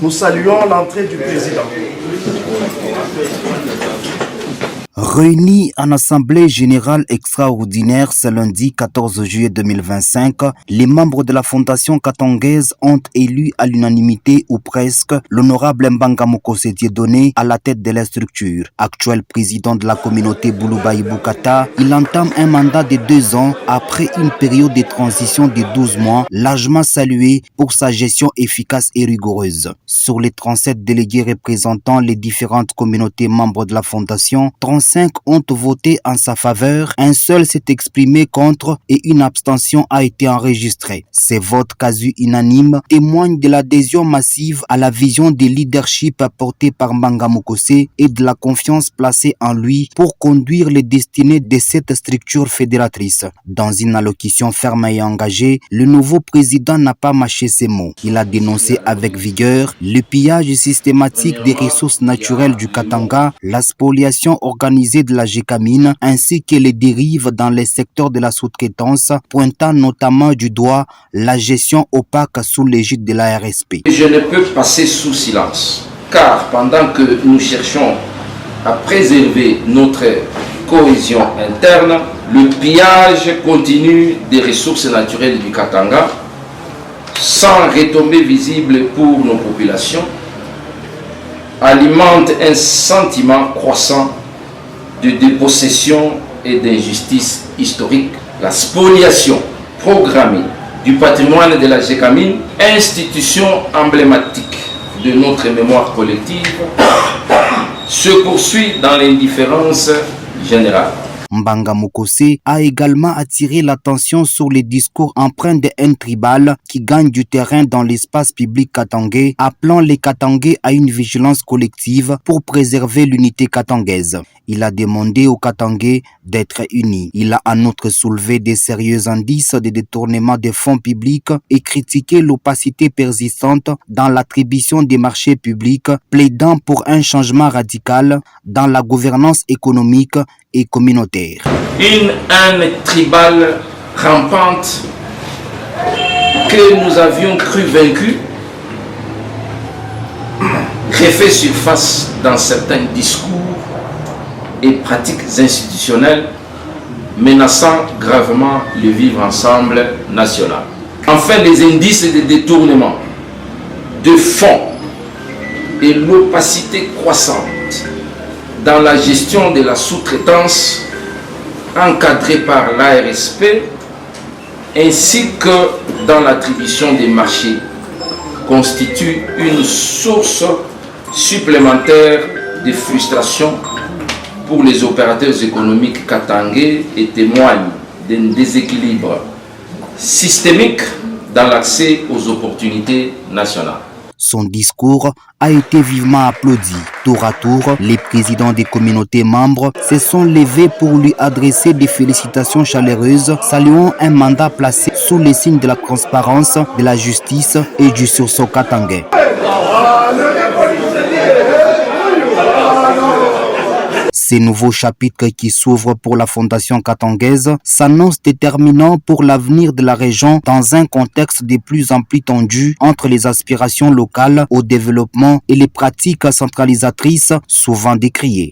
Nous saluons l'entrée du président. Réunis en assemblée générale extraordinaire ce lundi 14 juillet 2025, les membres de la Fondation katongaise ont élu à l'unanimité ou presque l'honorable Mbanga Mokose Dieudonné à la tête de la structure. Actuel président de la communauté Bouloubaï Boukata, il entame un mandat de 2 ans après une période de transition de 12 mois, largement saluée pour sa gestion efficace et rigoureuse. Sur les 37 délégués représentant les différentes communautés membres de la Fondation, 35 ont voté en sa faveur, un seul s'est exprimé contre et une abstention a été enregistrée. Ces votes quasi unanimes témoignent de l'adhésion massive à la vision de leadership apportée par Mbanga Mokose et de la confiance placée en lui pour conduire les destinées de cette structure fédératrice. Dans une allocution ferme et engagée, le nouveau président n'a pas mâché ses mots. Il a dénoncé avec vigueur le pillage systématique des ressources naturelles du Katanga, la spoliation organisée de la Gécamine ainsi que les dérives dans les secteurs de la sous-traitance, pointant notamment du doigt la gestion opaque sous l'égide de la RSP. Je ne peux passer sous silence, car pendant que nous cherchons à préserver notre cohésion interne, le pillage continu des ressources naturelles du Katanga, sans retombées visibles pour nos populations, alimente un sentiment croissant de dépossession et d'injustice historique. La spoliation programmée du patrimoine de la Gécamine, institution emblématique de notre mémoire collective, se poursuit dans l'indifférence générale. Mbanga Mokose a également attiré l'attention sur les discours empreints de haine tribale qui gagnent du terrain dans l'espace public katangais, appelant les Katangais à une vigilance collective pour préserver l'unité katangaise. Il a demandé aux Katangais d'être unis. Il a en outre soulevé des sérieux indices de détournement des fonds publics et critiqué l'opacité persistante dans l'attribution des marchés publics, plaidant pour un changement radical dans la gouvernance économique et communautaire. Une haine tribale rampante que nous avions cru vaincue refait surface dans certains discours et pratiques institutionnelles menaçant gravement le vivre ensemble national. Enfin, les indices de détournement de fonds et l'opacité croissante dans la gestion de la sous-traitance encadrée par l'ARSP ainsi que dans l'attribution des marchés constituent une source supplémentaire de frustration pour les opérateurs économiques katangais et témoignent d'un déséquilibre systémique dans l'accès aux opportunités nationales. Son discours a été vivement applaudi. Tour à tour, les présidents des communautés membres se sont levés pour lui adresser des félicitations chaleureuses, saluant un mandat placé sous les signes de la transparence, de la justice et du sursaut katangais. Ces nouveaux chapitres qui s'ouvrent pour la Fondation katongaise s'annoncent déterminants pour l'avenir de la région dans un contexte de plus en plus tendu entre les aspirations locales au développement et les pratiques centralisatrices souvent décriées.